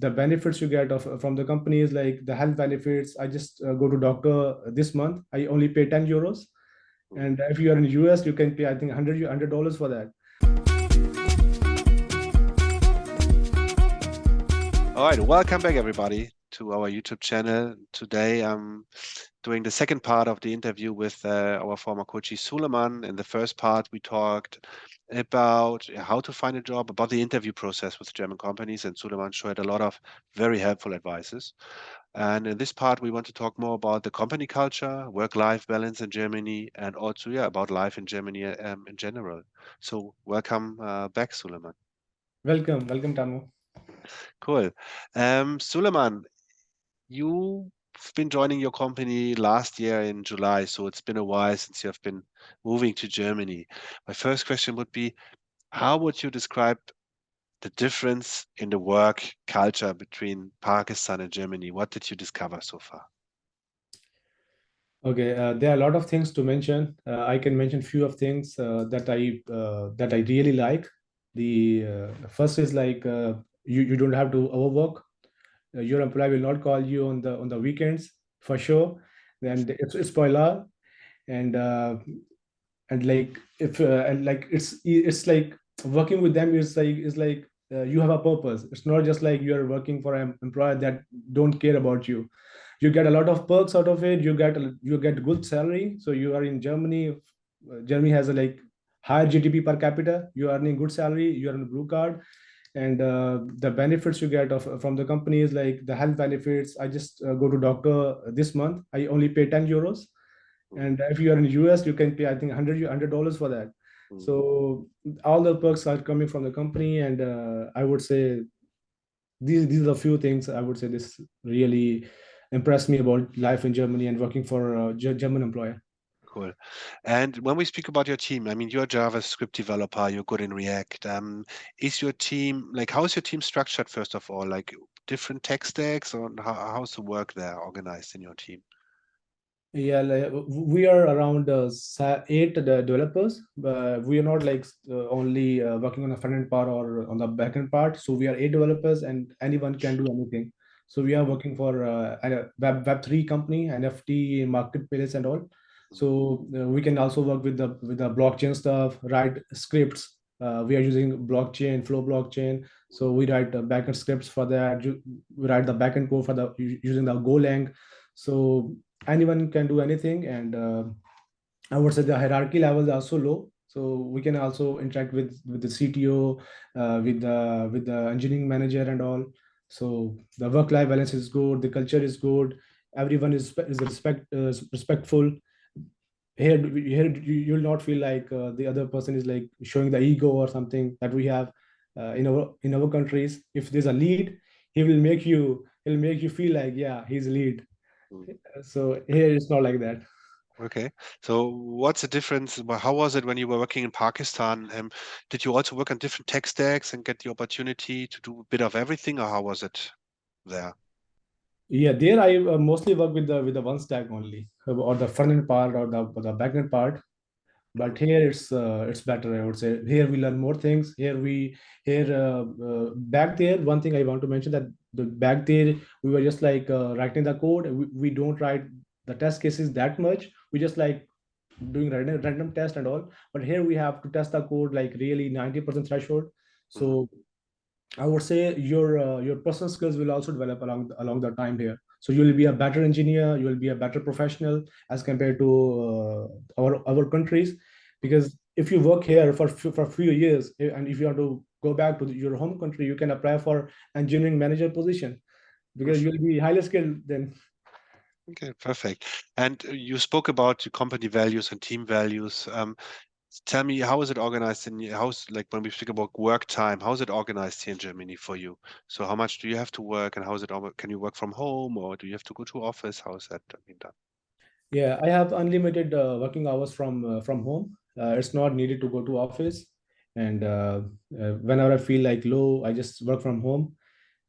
the benefits you get from the company is like the health benefits. I just go to doctor this month. I only pay 10 euros. And if you are in US, you can pay, I think, $100 for that. All right, welcome back everybody to our YouTube channel. Today I'm doing the second part of the interview with our former coachee Suleman. In the first part, we talked about how to find a job, about the interview process with German companies, and Suleman shared a lot of very helpful advices. And in this part, we want to talk more about the company culture, work-life balance in Germany, and also about life in Germany in general. So welcome back, Suleman. Welcome, Tamu. Cool. Suleman, you've been joining your company last year in July, so it's been a while since you have been moving to Germany. My first question would be, how would you describe the difference in the work culture between Pakistan and Germany? What did you discover so far? Okay, there are a lot of things to mention. I can mention few of things that I really like. The first is like you don't have to overwork. Your employer will not call you on the weekends for sure. Then it's spoiler, and like if and like it's like working with them is like you have a purpose. It's not just like you are working for an employer that don't care about you. You get a lot of perks out of it. You get good salary. So you are in Germany. Germany has a like higher GDP per capita. You are earning good salary. You are on a blue card, and the benefits you get from the company is like the health benefits. I just go to doctor this month. I only pay 10 euros, and if you are in US, you can pay, I think, $100 for that. So all the perks are coming from the company, and I would say these are a few things I would say this really impressed me about life in Germany and working for a German employer. Cool. And when we speak about your team, I mean, you're a JavaScript developer, you're good in React. Is your team, like, how is your team structured, first of all? Like, different tech stacks, or how's the work there organized in your team? Yeah, like, we are around 8 developers. We are not like only working on the front end part or on the back end part. So we are 8 developers, and anyone can do anything. So we are working for a Web3 company, NFT marketplace, and all. So we can also work with the blockchain stuff, write scripts. We are using blockchain, Flow blockchain. So we write backend scripts for that. We write the backend code for the using the Golang. So anyone can do anything, and I would say the hierarchy levels are so low, so we can also interact with the CTO, with the engineering manager and all. So the work life balance is good, the culture is good, everyone is respectful. Here you'll not feel like the other person is like showing the ego or something that we have in our countries. If there's a lead, he'll make you feel like, yeah, he's lead. So here it's not like that. Okay. So what's the difference? How was it when you were working in Pakistan? Did you also work on different tech stacks and get the opportunity to do a bit of everything, or how was it there? Yeah, there I mostly work with the one stack only, or the front end part or the back end part. But here it's better, I would say. Here we learn more things. Back there, one thing I want to mention, that back there we were just like writing the code. We don't write the test cases that much. We just like doing random test and all. But here we have to test the code like really 90% threshold. So I would say your personal skills will also develop along the time here. So you will be a better engineer, you will be a better professional as compared to our countries, because if you work here for a few years, and if you want to go back to your home country, you can apply for engineering manager position, because you'll be highly skilled then. Okay, perfect. And you spoke about the company values and team values. Tell me, how is it organized in your house? Like when we speak about work time, how is it organized here in Germany for you? So how much do you have to work, and how is it? Can you work from home, or do you have to go to office? How is that being done? Yeah, I have unlimited working hours from home. It's not needed to go to office, and whenever I feel like low, I just work from home,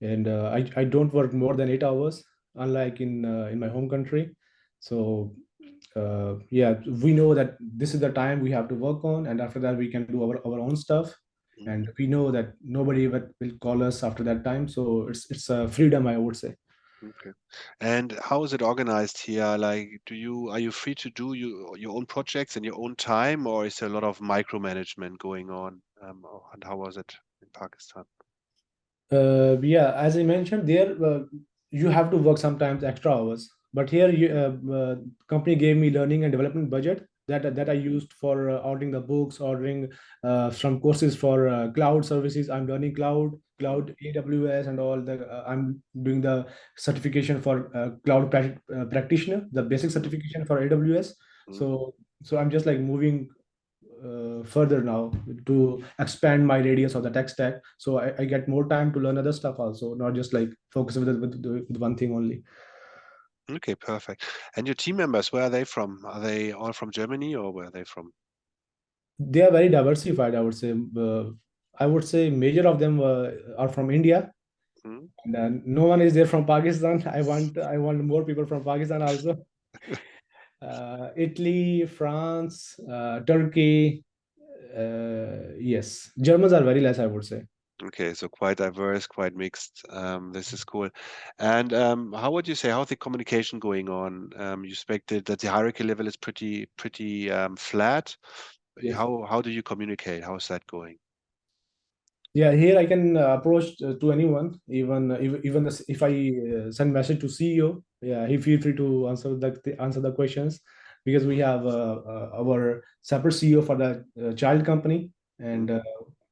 and I don't work more than 8 hours, unlike in my home country. So yeah, we know that this is the time we have to work on, and after that we can do our own stuff. and we know that nobody will call us after that time. So it's a freedom, I would say. Okay. And how is it organized here? Like, are you free to do your own projects in your own time, or is there a lot of micromanagement going on? And how was it in Pakistan? Yeah, as I mentioned, there you have to work sometimes extra hours. But here, company gave me learning and development budget that I used for ordering the books, ordering some courses for cloud services. I'm learning Mm, cloud AWS, and all the. I'm doing the certification for practitioner, the basic mm, certification for AWS. mm. So I'm just like moving further now to expand my radius of the tech stack, so I get more time to learn other stuff also, not just like focus with one thing only. Okay, perfect. And your team members, where are they from? Are they all from Germany, or where are they from? They are very diversified, I would say. I would say major of them are from India, Mm? and no one is there from Pakistan. I want more people from Pakistan also. Italy, France, Turkey. Yes, Germans are very less, I would say. Okay, so quite diverse, quite mixed. This is cool. And how would you say, how's the communication going on? You expected that the hierarchy level is pretty flat. Yes. How do you communicate? How's that going? Yeah, here I can approach to anyone, even if I send message to CEO. Yeah, he feel free to answer the questions, because we have our separate CEO for the child company, Mm, and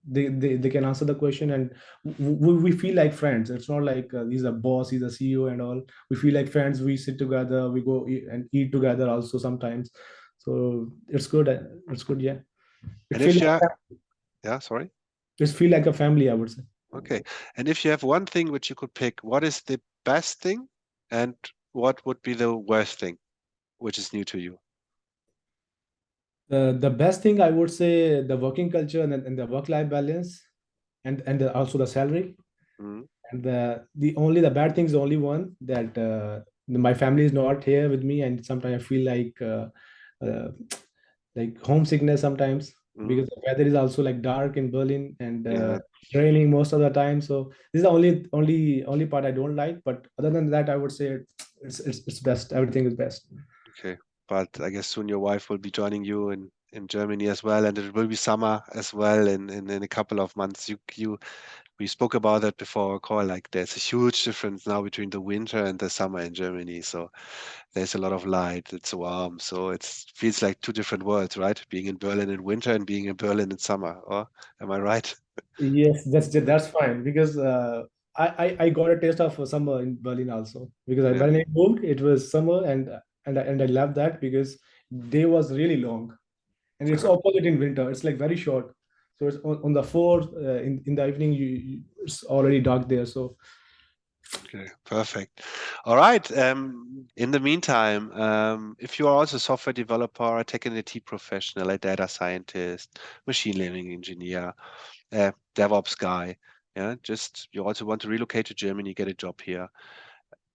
they can answer the question, and we feel like friends. It's not like he's a boss, he's a CEO and all. We feel like friends. We sit together, we go and eat together also sometimes. So it's good. It's good. Yeah, it And feel if you like yeah, sorry. it feel like a family, I would say. Okay. And if you have one thing which you could pick, what is the best thing and what would be the worst thing, which is new to you? The best thing, I would say, the working culture and the work life balance, and also the salary. Mm, And the bad thing is the only one that my family is not here with me, and sometimes I feel uh, like homesickness sometimes, mm, because the weather is also like dark in Berlin, and yeah. raining most of the time. So this is the only part I don't like. But other than that, I would say it's best. Everything is best. Okay. But I guess soon your wife will be joining you in Germany as well, and it will be summer as well in a couple of months. We spoke about that before our call. Like there's a huge difference now between the winter and the summer in Germany. So there's a lot of light. It's warm. So it feels like two different worlds, right? Being in Berlin in winter and being in Berlin in summer. Or am I right? Yes, that's fine, because I got a taste of summer in Berlin also, because Yeah. when I moved it was summer, and I love that, because day was really long, and it's Uh-huh. opposite in winter. It's like very short, so it's on the 4th in the evening. It's already dark there. So Okay, perfect. All right. In the meantime, if you are also a software developer, a tech and IT professional, a data scientist, machine learning engineer, DevOps guy, yeah, just you also want to relocate to Germany, get a job here.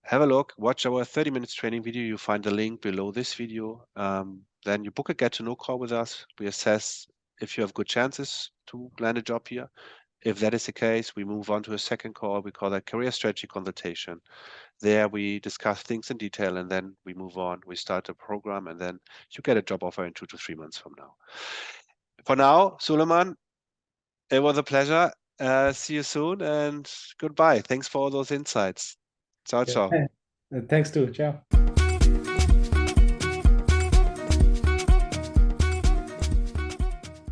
Have a look, watch our 30 minutes training video. You find the link below this video. Then you book a get to know call with us. We assess if you have good chances to land a job here. If that is the case, we move on to a second call. We call that career strategy consultation. There we discuss things in detail, and then we move on. We start a program, and then you get a job offer in 2 to 3 months from now. For now, Suleman, it was a pleasure. See you soon, and goodbye. Thanks for all those insights. Ciao, ciao. yeah, thanks too. Ciao.